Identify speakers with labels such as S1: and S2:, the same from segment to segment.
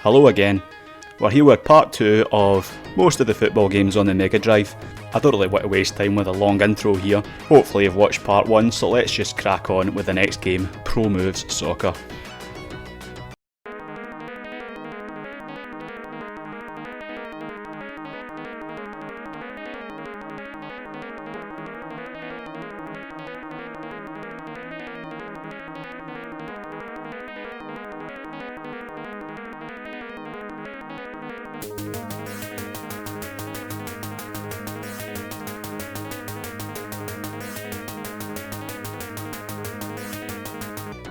S1: Hello again. We're here with part 2 of most of the football games on the Mega Drive. I don't really want to waste time with a long intro here. Hopefully you've watched part 1, so let's just crack on with the next game, Pro Moves Soccer.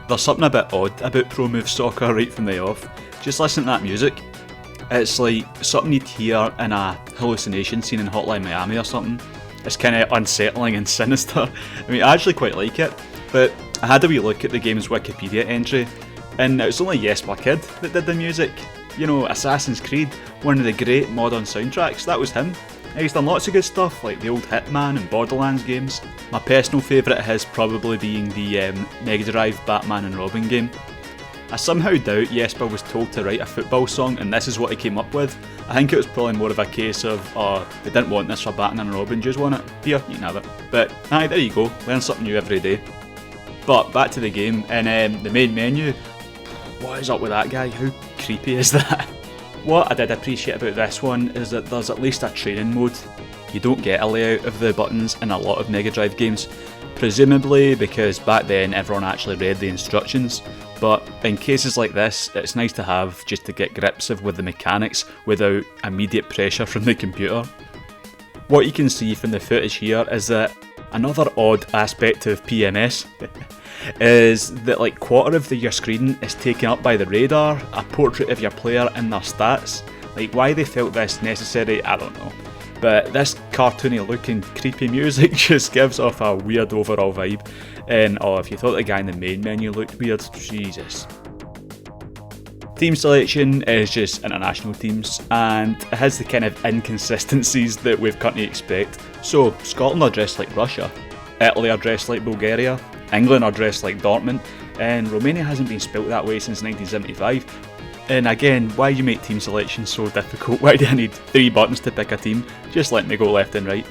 S1: There's something a bit odd about Pro Moves Soccer right from the off. Just listen to that music. It's like something you'd hear in a hallucination scene in Hotline Miami or something. It's kind of unsettling and sinister. I mean, I actually quite like it, but I had a wee look at the game's Wikipedia entry, and it was only Jesper Kid that did the music. You know, Assassin's Creed, one of the great modern soundtracks, that was him. He's done lots of good stuff like the old Hitman and Borderlands games. My personal favourite of his probably being the Mega Drive Batman and Robin game. I somehow doubt Jesper was told to write a football song and this is what he came up with. I think it was probably more of a case of, oh, they didn't want this for Batman and Robin, just want it? Here, you can have it. But aye, there you go, learn something new every day. But back to the game, in the main menu, what is up with that guy? How creepy is that? What I did appreciate about this one is that there's at least a training mode. You don't get a layout of the buttons in a lot of Mega Drive games, presumably because back then everyone actually read the instructions, but in cases like this it's nice to have just to get grips with the mechanics without immediate pressure from the computer. What you can see from the footage here is that another odd aspect of PMS is that like quarter of your screen is taken up by the radar, a portrait of your player and their stats. Like why they felt this necessary, I don't know. But this cartoony looking creepy music just gives off a weird overall vibe. And oh, if you thought the guy in the main menu looked weird, Jesus. Team selection is just international teams, and it has the kind of inconsistencies that we've come to expect. So, Scotland are dressed like Russia, Italy are dressed like Bulgaria, England are dressed like Dortmund, and Romania hasn't been spelt that way since 1975. And again, why do you make team selection so difficult? Why do I need 3 buttons to pick a team? Just let me go left and right.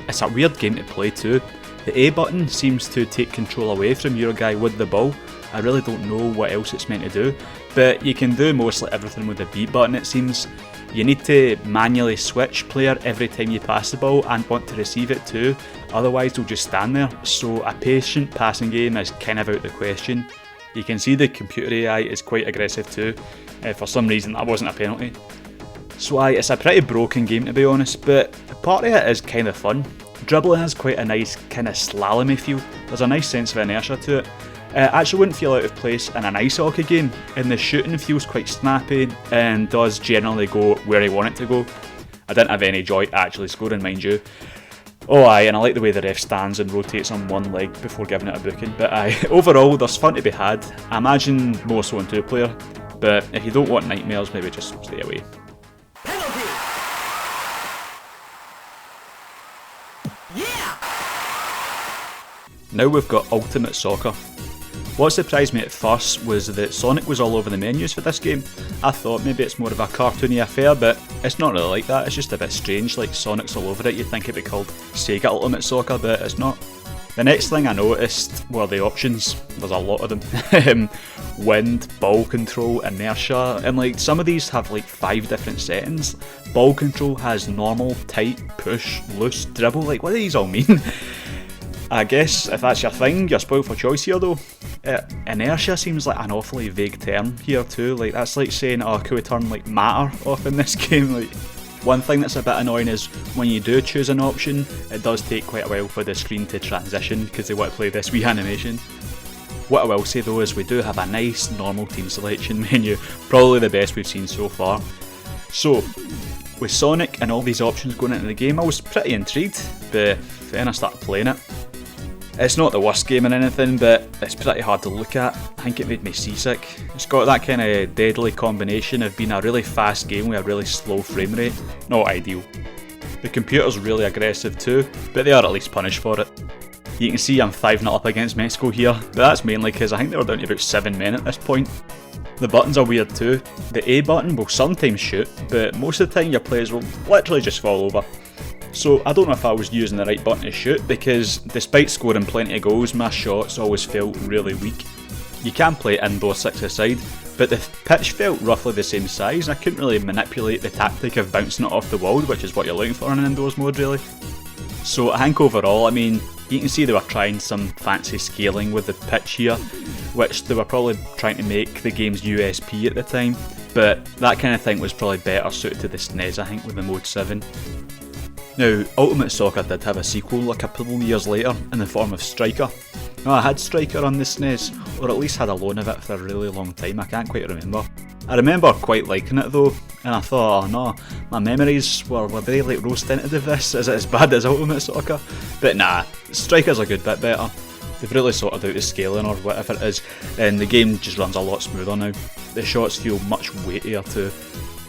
S1: It's a weird game to play too. The A button seems to take control away from your guy with the ball. I really don't know what else it's meant to do, but you can do mostly everything with the B button it seems. You need to manually switch player every time you pass the ball and want to receive it too, otherwise they'll just stand there, so a patient passing game is kind of out the question. You can see the computer AI is quite aggressive too. For some reason that wasn't a penalty. So aye, it's a pretty broken game to be honest, but part of it is kind of fun. Dribbling has quite a nice kind of slalom-y feel, there's a nice sense of inertia to it. It actually wouldn't feel out of place in an ice hockey game, and the shooting feels quite snappy and does generally go where you want it to go. I didn't have any joy actually scoring, mind you. Oh aye, and I like the way the ref stands and rotates on one leg before giving it a booking, but aye, overall there's fun to be had. I imagine more so in 2-player, but if you don't want nightmares, maybe just stay away.
S2: Penalty! Yeah!
S1: Now we've got Ultimate Soccer. What surprised me at first was that Sonic was all over the menus for this game. I thought maybe it's more of a cartoony affair, but it's not really like that, it's just a bit strange, like Sonic's all over it. You'd think it'd be called SEGA Ultimate Soccer, but it's not. The next thing I noticed were the options. There's a lot of them. Wind, ball control, inertia, and like some of these have like 5 different settings. Ball control has normal, tight, push, loose, dribble, like what do these all mean? I guess if that's your thing, you're spoiled for choice here though. Inertia seems like an awfully vague term here too, like that's like saying, oh, can we turn like matter off in this game? Like, one thing that's a bit annoying is when you do choose an option, it does take quite a while for the screen to transition because they want to play this wee animation. What I will say though is we do have a nice normal team selection menu, probably the best we've seen so far. So, with Sonic and all these options going into the game, I was pretty intrigued, but then I started playing it. It's not the worst game in anything, but it's pretty hard to look at. I think it made me seasick. It's got that kind of deadly combination of being a really fast game with a really slow frame rate. Not ideal. The computer's really aggressive too, but they are at least punished for it. You can see I'm 5-0 up against Mexico here, but that's mainly because I think they were down to about 7 men at this point. The buttons are weird too. The A button will sometimes shoot, but most of the time your players will literally just fall over. So I don't know if I was using the right button to shoot, because despite scoring plenty of goals, my shots always felt really weak. You can play indoor 6-a-side, but the pitch felt roughly the same size and I couldn't really manipulate the tactic of bouncing it off the wall, which is what you're looking for in an indoors mode really. So I think overall, I mean, you can see they were trying some fancy scaling with the pitch here, which they were probably trying to make the game's USP at the time, but that kind of thing was probably better suited to the SNES I think with the Mode 7. Now, Ultimate Soccer did have a sequel a couple of years later in the form of Striker. Now, I had Striker on the SNES, or at least had a loan of it for a really long time, I can't quite remember. I remember quite liking it though, and I thought, oh no, my memories were they like rose tinted of this? Is it as bad as Ultimate Soccer? But nah, Striker's a good bit better. They've really sorted out the scaling or whatever it is, and the game just runs a lot smoother now. The shots feel much weightier too.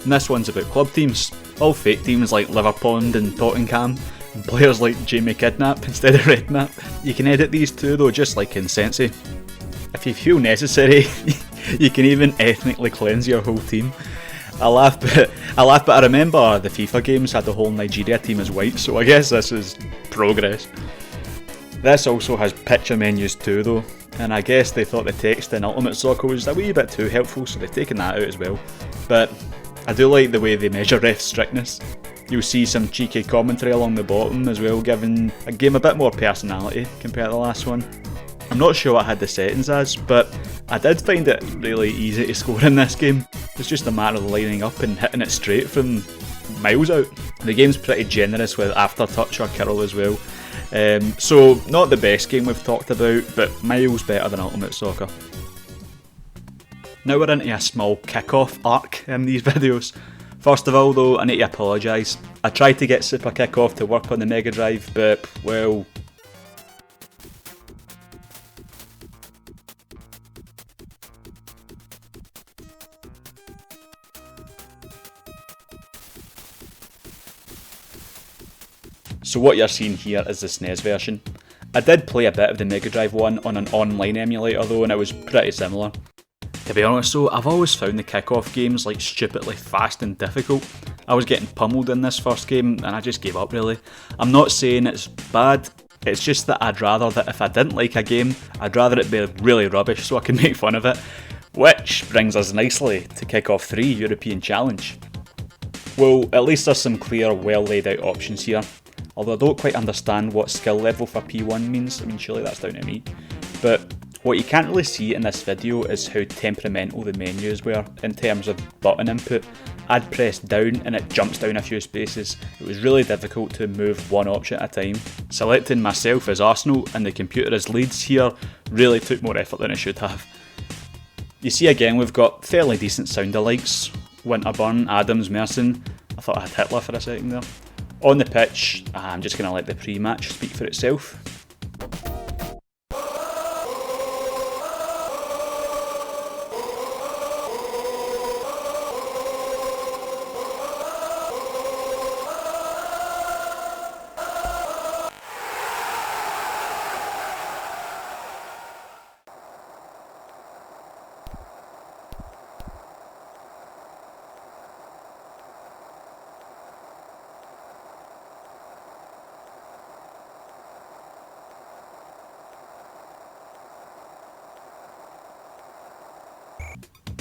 S1: And this one's about club teams, all fake teams like Liverpond and Tottenham, and players like Jamie Kidnap instead of Redknapp. You can edit these too though, just like in Sensi. If you feel necessary, you can even ethnically cleanse your whole team. I laugh, but I remember the FIFA games had the whole Nigeria team as white, so I guess this is progress. This also has picture menus too though, and I guess they thought the text in Ultimate Soccer was a wee bit too helpful, so they've taken that out as well. But I do like the way they measure ref strictness. You'll see some cheeky commentary along the bottom as well, giving a game a bit more personality compared to the last one. I'm not sure what I had the settings as, but I did find it really easy to score in this game. It's just a matter of lining up and hitting it straight from miles out. The game's pretty generous with aftertouch or curl as well. So not the best game we've talked about, but miles better than Ultimate Soccer. Now we're into a small kick-off arc in these videos. First of all though, I need to apologise. I tried to get Super Kick-Off to work on the Mega Drive, but well... So what you're seeing here is the SNES version. I did play a bit of the Mega Drive one on an online emulator though, and it was pretty similar. To be honest though, I've always found the kick-off games like stupidly fast and difficult. I was getting pummeled in this first game and I just gave up really. I'm not saying it's bad, it's just that I'd rather that if I didn't like a game, I'd rather it be really rubbish so I can make fun of it. Which brings us nicely to Kick-Off 3 European Challenge. Well, at least there's some clear, well laid out options here. Although I don't quite understand what skill level for P1 means, I mean surely that's down to me. But what you can't really see in this video is how temperamental the menus were in terms of button input. I'd press down and it jumps down a few spaces. It was really difficult to move one option at a time. Selecting myself as Arsenal and the computer as Leeds here really took more effort than it should have. You see again we've got fairly decent sound alikes. Winterburn, Adams, Merson. I thought I had Hitler for a second there. On the pitch, I'm just going to let the pre-match speak for itself.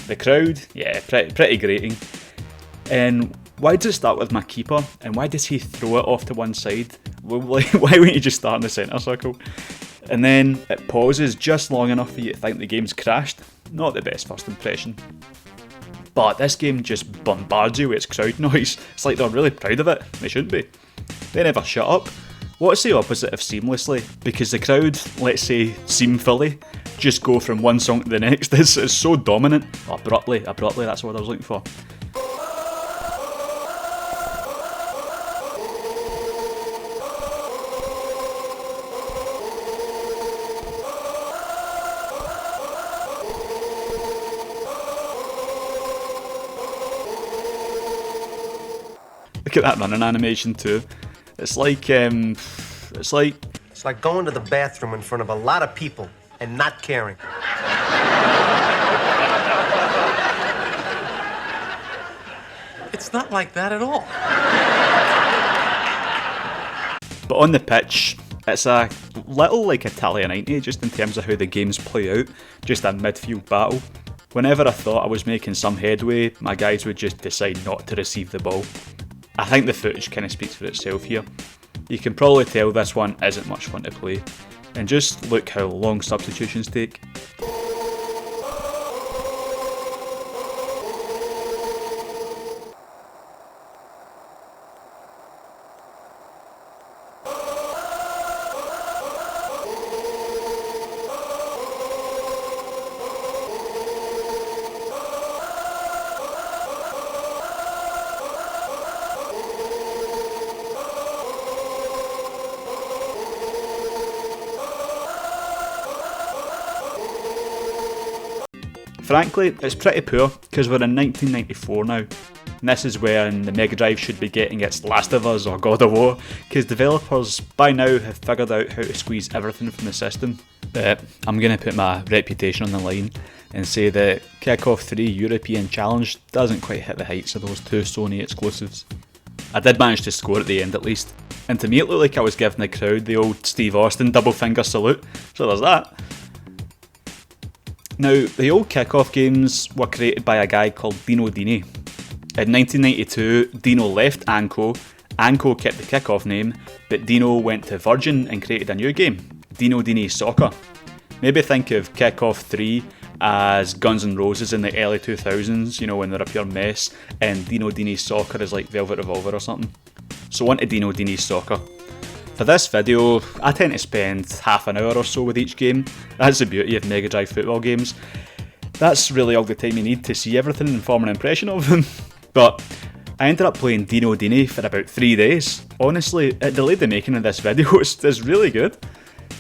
S1: The crowd, yeah, pretty grating. And why does it start with my keeper? And why does he throw it off to one side? Well, like, why wouldn't you just start in the centre circle? And then it pauses just long enough for you to think the game's crashed. Not the best first impression. But this game just bombards you with its crowd noise. It's like they're really proud of it. They shouldn't be. They never shut up. What's the opposite of seamlessly? Because the crowd, let's say seamfully, just go from one song to the next. It's so dominant. Oh, abruptly, that's what I was looking for. Look at that running animation too. It's like
S2: going to the bathroom in front of a lot of people and not caring. It's not like that at all.
S1: But on the pitch, it's a little like Italia 90, just in terms of how the games play out, just a midfield battle. Whenever I thought I was making some headway, my guys would just decide not to receive the ball. I think the footage kind of speaks for itself here. You can probably tell this one isn't much fun to play, and just look how long substitutions take. Frankly, it's pretty poor, because we're in 1994 now, and this is when the Mega Drive should be getting its Last of Us or God of War, because developers by now have figured out how to squeeze everything from the system. But I'm going to put my reputation on the line and say that Kickoff 3 European Challenge doesn't quite hit the heights of those two Sony exclusives. I did manage to score at the end at least, and to me it looked like I was giving the crowd the old Steve Austin double finger salute, so there's that. Now, the old Kickoff games were created by a guy called Dino Dini. In 1992, Dino left Anco kept the Kickoff name, but Dino went to Virgin and created a new game, Dino Dini Soccer. Maybe think of Kickoff 3 as Guns N' Roses in the early 2000s, you know, when they're a pure mess, and Dino Dini Soccer is like Velvet Revolver or something. So on to Dino Dini Soccer. For this video, I tend to spend half an hour or so with each game. That's the beauty of Mega Drive football games. That's really all the time you need to see everything and form an impression of them. But I ended up playing Dino Dini for about 3 days. Honestly, it delayed the making of this video. It's really good.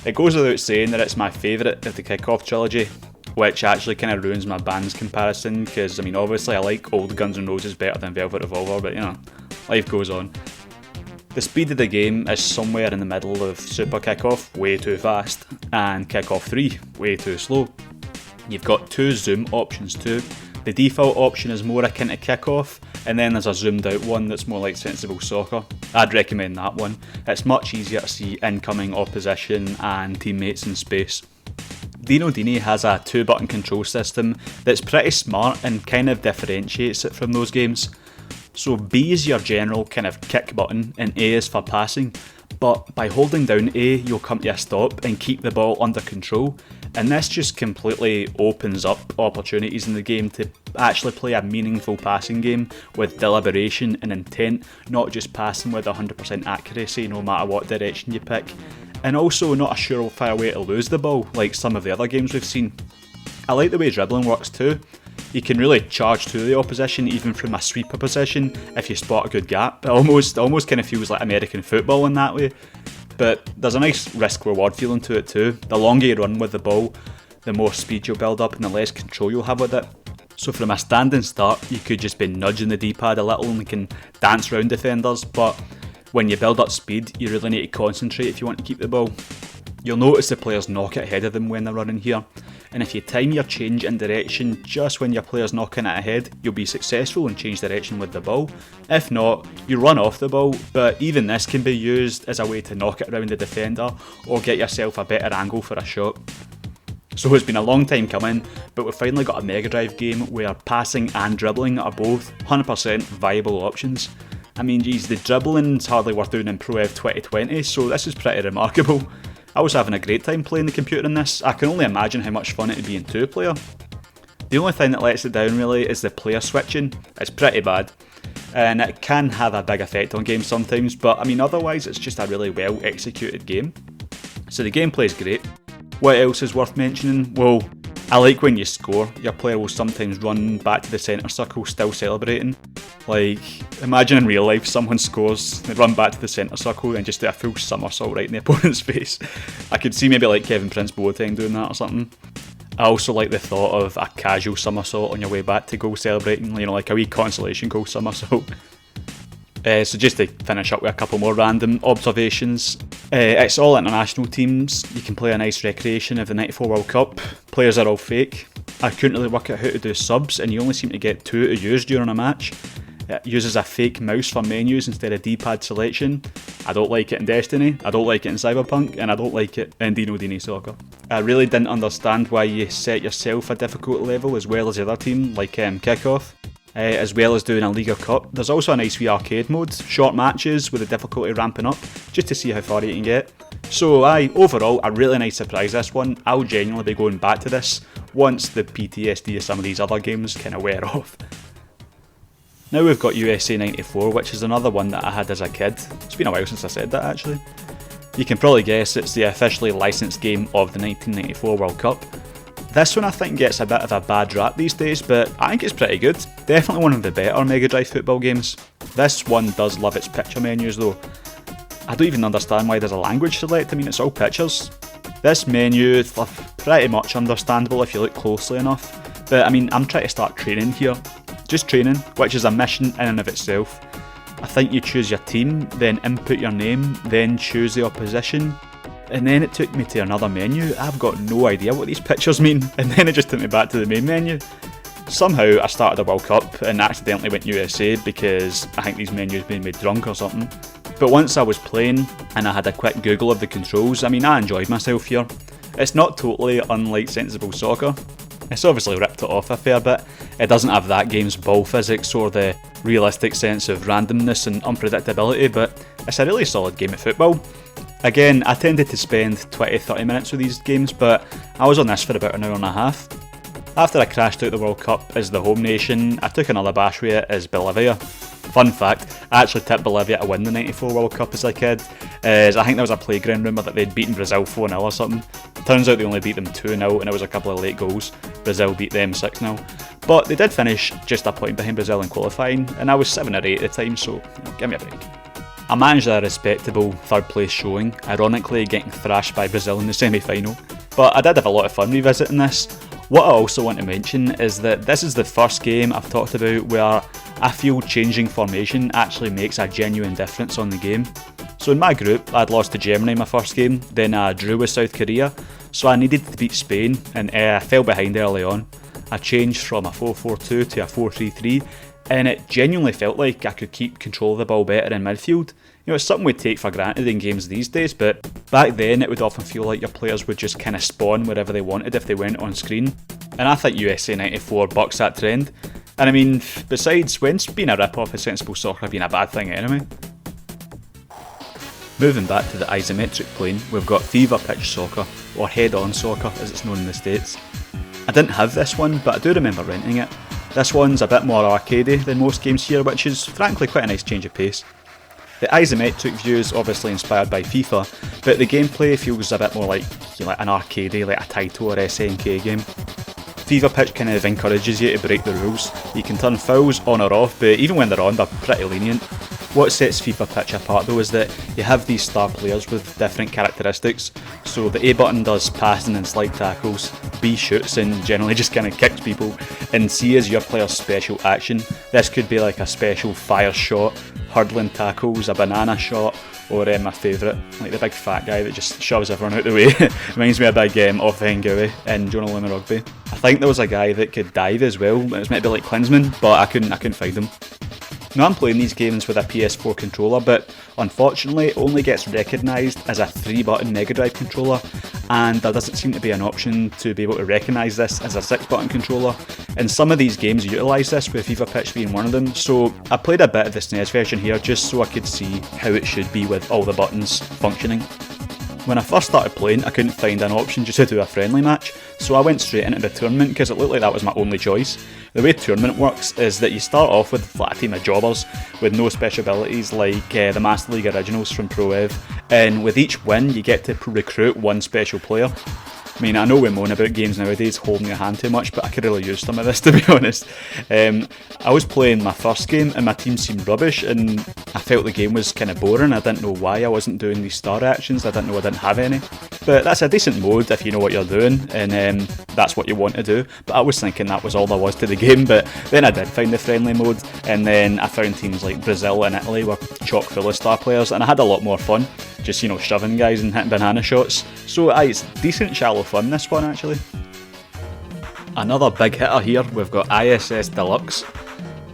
S1: It goes without saying that it's my favourite of the Kickoff trilogy, which actually kind of ruins my band's comparison, because I mean obviously I like old Guns N' Roses better than Velvet Revolver, but you know, life goes on. The speed of the game is somewhere in the middle of Super Kickoff, way too fast, and Kickoff 3, way too slow. You've got two zoom options too. The default option is more akin to Kickoff, and then there's a zoomed out one that's more like Sensible Soccer. I'd recommend that one. It's much easier to see incoming opposition and teammates in space. Dino Dini has a 2-button control system that's pretty smart and kind of differentiates it from those games. So B is your general kind of kick button and A is for passing, but by holding down A you'll come to a stop and keep the ball under control, and this just completely opens up opportunities in the game to actually play a meaningful passing game with deliberation and intent, not just passing with 100% accuracy no matter what direction you pick, and also not a surefire way to lose the ball like some of the other games we've seen. I like the way dribbling works too. You can really charge to the opposition even from a sweeper position if you spot a good gap. It almost kind of feels like American football in that way. But there's a nice risk-reward feeling to it too. The longer you run with the ball, the more speed you'll build up and the less control you'll have with it. So from a standing start, you could just be nudging the D-pad a little and you can dance around defenders, but when you build up speed, you really need to concentrate if you want to keep the ball. You'll notice the players knock it ahead of them when they're running here, and if you time your change in direction just when your player's knocking it ahead, you'll be successful and change direction with the ball. If not, you run off the ball, but even this can be used as a way to knock it around the defender or get yourself a better angle for a shot. So it's been a long time coming, but we've finally got a Mega Drive game where passing and dribbling are both 100% viable options. I mean geez, the dribbling's hardly worth doing in Pro Ev 2020, so this is pretty remarkable. I was having a great time playing the computer in this. I can only imagine how much fun it would be in 2-player. The only thing that lets it down really is the player switching. It's pretty bad, and it can have a big effect on games sometimes, but I mean otherwise it's just a really well executed game. So the gameplay's great. What else is worth mentioning? Well, I like when you score, your player will sometimes run back to the centre circle still celebrating. Like, imagine in real life someone scores, they run back to the centre circle and just do a full somersault right in the opponent's face. I could see maybe like Kevin Prince Boateng doing that or something. I also like the thought of a casual somersault on your way back to goal celebrating, you know, like a wee consolation goal somersault. So just to finish up with a couple more random observations, it's all international teams. You can play a nice recreation of the 94 World Cup. Players are all fake. I couldn't really work out how to do subs, and you only seem to get 2 to use during a match. It uses a fake mouse for menus instead of D-pad selection. I don't like it in Destiny, I don't like it in Cyberpunk, and I don't like it in Dino Dini Soccer. I really didn't understand why you set yourself a difficulty level as well as the other team, like Kickoff, as well as doing a League of Cup. There's also a nice wee arcade mode, short matches with the difficulty ramping up, just to see how far you can get. So overall, a really nice surprise this one. I'll genuinely be going back to this once the PTSD of some of these other games kind of wear off. Now we've got USA 94, which is another one that I had as a kid. It's been a while since I said that actually. You can probably guess it's the officially licensed game of the 1994 World Cup. This one I think gets a bit of a bad rap these days, but I think it's pretty good. Definitely one of the better Mega Drive football games. This one does love its picture menus though. I don't even understand why there's a language select, I mean it's all pictures. This menu is pretty much understandable if you look closely enough, but I mean I'm trying to start training here. Just training, which is a mission in and of itself. I think you choose your team, then input your name, then choose the opposition, and then it took me to another menu. I've got no idea what these pictures mean, and then it just took me back to the main menu. Somehow I started the World Cup and accidentally went USA because I think these menus made me drunk or something. But once I was playing and I had a quick Google of the controls, I mean I enjoyed myself here. It's not totally unlike Sensible Soccer. It's obviously ripped it off a fair bit. It doesn't have that game's ball physics or the realistic sense of randomness and unpredictability, but it's a really solid game of football. Again, I tended to spend 20-30 minutes with these games, but I was on this for about an hour and a half. After I crashed out the World Cup as the home nation, I took another bash with it as Bolivia. Fun fact, I actually tipped Bolivia to win the 94 World Cup as a kid, as I think there was a playground rumour that they'd beaten Brazil 4-0 or something. Turns out they only beat them 2-0 and it was a couple of late goals. Brazil beat them 6-0. But they did finish just a point behind Brazil in qualifying, and I was 7 or 8 at the time, so give me a break. I managed a respectable third place showing, ironically getting thrashed by Brazil in the semi-final. But I did have a lot of fun revisiting this. What I also want to mention is that this is the first game I've talked about where I feel changing formation actually makes a genuine difference on the game. So in my group, I'd lost to Germany in my first game, then I drew with South Korea, so I needed to beat Spain, and I fell behind early on. I changed from a 4-4-2 to a 4-3-3, and it genuinely felt like I could keep control of the ball better in midfield. You know, it's something we take for granted in games these days, but back then it would often feel like your players would just kind of spawn wherever they wanted if they went on screen. And I think USA 94 bucks that trend. And I mean, besides, when's being a rip-off of Sensible Soccer been a bad thing anyway? Moving back to the isometric plane, we've got FIFA Pitch Soccer, or Head-On Soccer as it's known in the States. I didn't have this one, but I do remember renting it. This one's a bit more arcadey than most games here, which is frankly quite a nice change of pace. The isometric view is obviously inspired by FIFA, but the gameplay feels a bit more like, an arcadey, like a Taito or SNK game. FIFA Pitch kind of encourages you to break the rules. You can turn fouls on or off, but even when they're on, they're pretty lenient. What sets FIFA Pitch apart though is that you have these star players with different characteristics. So the A button does passing and slide tackles, B shoots and generally just kind of kicks people, and C is your player's special action. This could be like a special fire shot, hurdling tackles, a banana shot, or my favourite, like the big fat guy that just shoves everyone out the way. Reminds me of a big Offengawi in Jonah Lima Rugby. I think there was a guy that could dive as well. It was meant to be like Klinsmann, but I couldn't find him. Now I'm playing these games with a PS4 controller, but unfortunately it only gets recognised as a 3-button Mega Drive controller, and there doesn't seem to be an option to be able to recognise this as a 6-button controller, and some of these games utilise this, with FIFA Pitch being one of them, so I played a bit of the SNES version here just so I could see how it should be with all the buttons functioning. When I first started playing, I couldn't find an option just to do a friendly match, so I went straight into the tournament because it looked like that was my only choice. The way tournament works is that you start off with a team of jobbers with no special abilities like the Master League Originals from Pro Ev, and with each win you get to recruit one special player. I mean, I know we moan about games nowadays holding your hand too much, but I could really use some of this, to be honest. I was playing my first game and my team seemed rubbish, and I felt the game was kind of boring. I didn't know why I wasn't doing these star actions. I didn't know I didn't have any. But that's a decent mode if you know what you're doing, and that's what you want to do. But I was thinking that was all there was to the game, but then I did find the friendly mode, and then I found teams like Brazil and Italy were chock full of star players, and I had a lot more fun. Just, shoving guys and hitting banana shots. So it's decent shallow fun, this one actually. Another big hitter here, we've got ISS Deluxe.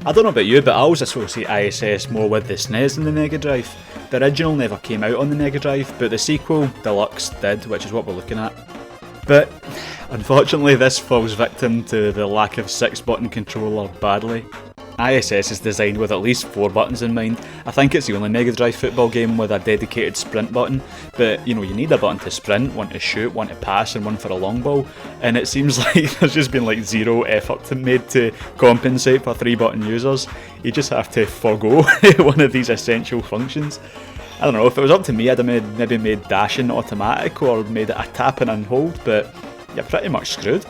S1: I don't know about you, but I always associate ISS more with the SNES than the Mega Drive. The original never came out on the Mega Drive, but the sequel, Deluxe, did, which is what we're looking at. But unfortunately this falls victim to the lack of 6-button controller badly. ISS is designed with at least 4 buttons in mind. I think it's the only Mega Drive football game with a dedicated sprint button, but you need a button to sprint, one to shoot, one to pass and one for a long ball, and it seems like there's just been like zero effort made to compensate for 3-button users. You just have to forgo one of these essential functions. I don't know, if it was up to me I'd have maybe made dashing automatic or made it a tap and hold, but you're pretty much screwed.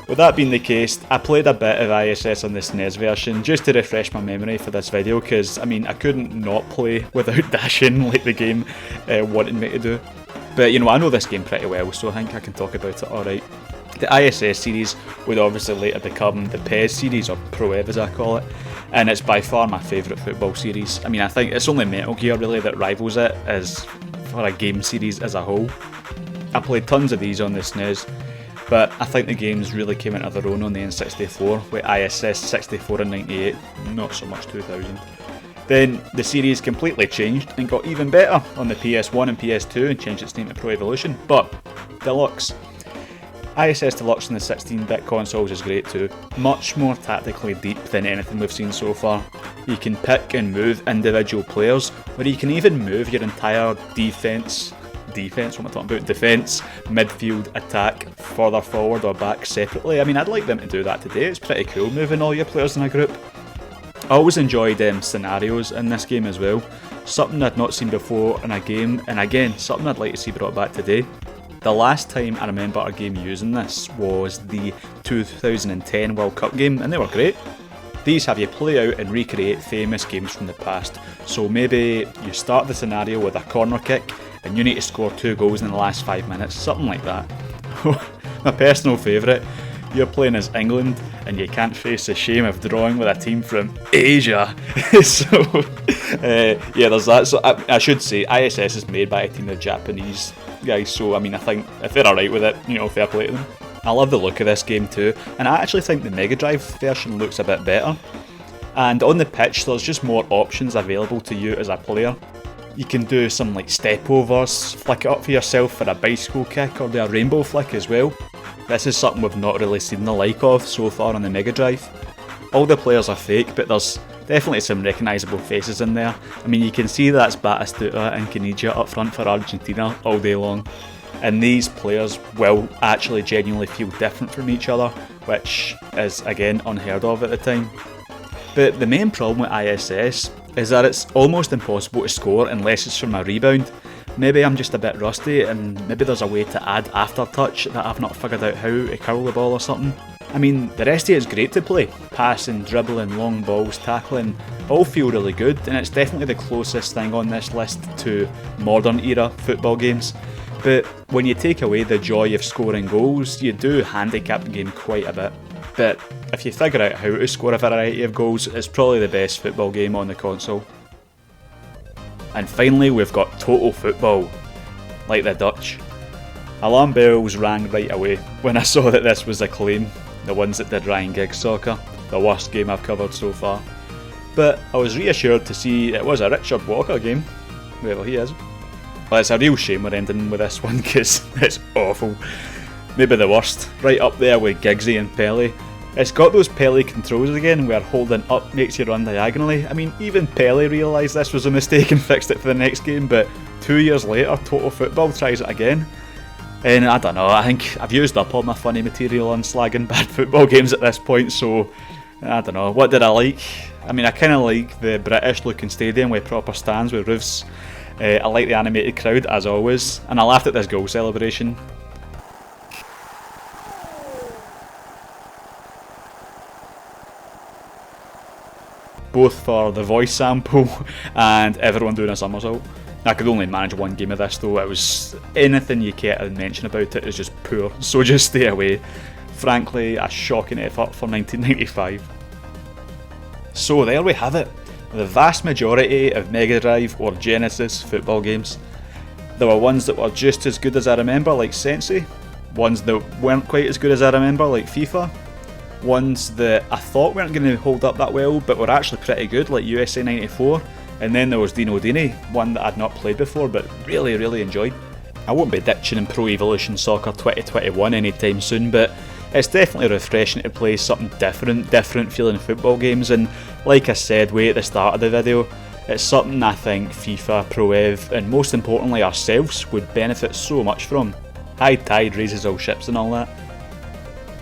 S1: With that being the case, I played a bit of ISS on the SNES version just to refresh my memory for this video, because I couldn't not play without dashing like the game wanted me to do. But I know this game pretty well, so I think I can talk about it alright. The ISS series would obviously later become the PES series, or Pro Ev as I call it, and it's by far my favourite football series. I think it's only Metal Gear really that rivals it as for a game series as a whole. I played tons of these on the SNES, but I think the games really came into their own on the N64, with ISS 64 and 98, not so much 2000. Then the series completely changed and got even better on the PS1 and PS2 and changed its name to Pro Evolution, but Deluxe. ISS Deluxe on the 16-bit consoles is great too, much more tactically deep than anything we've seen so far. You can pick and move individual players, or you can even move your entire defence, midfield, attack, further forward or back separately. I'd like them to do that today, it's pretty cool moving all your players in a group. I always enjoyed scenarios in this game as well, something I'd not seen before in a game, and again, something I'd like to see brought back today. The last time I remember a game using this was the 2010 World Cup game, and they were great. These have you play out and recreate famous games from the past, so maybe you start the scenario with a corner kick and you need to score 2 goals in the last 5 minutes, something like that. My personal favourite, you're playing as England and you can't face the shame of drawing with a team from Asia. Yeah, there's that. So I should say ISS is made by a team of Japanese guys, so I think if they're alright with it, fair play to them. I love the look of this game too, and I actually think the Mega Drive version looks a bit better. And on the pitch there's just more options available to you as a player. You can do some like step overs, flick it up for yourself for a bicycle kick, or do a rainbow flick as well. This is something we've not really seen the like of so far on the Mega Drive. All the players are fake, but there's definitely some recognisable faces in there. You can see that's Batistuta and Caniggia up front for Argentina all day long. And these players will actually genuinely feel different from each other, which is again unheard of at the time. But the main problem with ISS is that it's almost impossible to score unless it's from a rebound. Maybe I'm just a bit rusty, and maybe there's a way to add aftertouch that I've not figured out how to curl the ball or something. The rest of it is great to play. Passing, dribbling, long balls, tackling, all feel really good, and it's definitely the closest thing on this list to modern era football games. But when you take away the joy of scoring goals, you do handicap the game quite a bit. But if you figure out how to score a variety of goals, it's probably the best football game on the console. And finally we've got Total Football, like the Dutch. Alarm bells rang right away when I saw that this was Acclaim, the ones that did Ryan Giggs Soccer, the worst game I've covered so far. But I was reassured to see it was a Richard Walker game, whoever he is. Well, it's a real shame we're ending with this one because it's awful. Maybe the worst, right up there with Giggsy and Pele. It's got those Pele controls again where holding up makes you run diagonally. Even Pele realised this was a mistake and fixed it for the next game, but 2 years later Total Football tries it again. And I don't know, I think I've used up all my funny material on slagging bad football games at this point, so I don't know, what did I like? I kind of like the British looking stadium with proper stands with roofs. I like the animated crowd as always, and I laughed at this goal celebration. Both for the voice sample and everyone doing a somersault. I could only manage one game of this though, it was anything you care to mention about it is just poor, so just stay away. Frankly, a shocking effort for 1995. So there we have it, the vast majority of Mega Drive or Genesis football games. There were ones that were just as good as I remember like Sensei, ones that weren't quite as good as I remember like FIFA, Ones that I thought weren't going to hold up that well, but were actually pretty good, like USA 94. And then there was Dino Dini, one that I'd not played before, but really enjoyed. I won't be ditching in Pro Evolution Soccer 2021 anytime soon, but it's definitely refreshing to play something different feeling football games, and like I said way at the start of the video, it's something I think FIFA, Pro Ev, and most importantly ourselves would benefit so much from. High tide raises all ships and all that.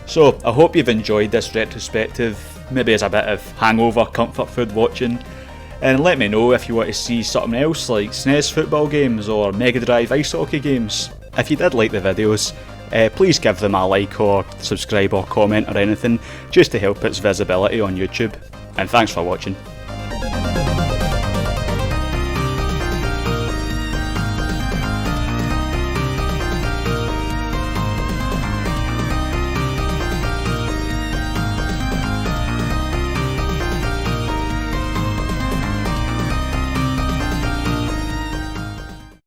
S1: So I hope you've enjoyed this retrospective, maybe as a bit of hangover comfort food watching, and let me know if you want to see something else like SNES football games or Mega Drive ice hockey games. If you did like the videos, please give them a like or subscribe or comment or anything, just to help its visibility on YouTube. And thanks for watching.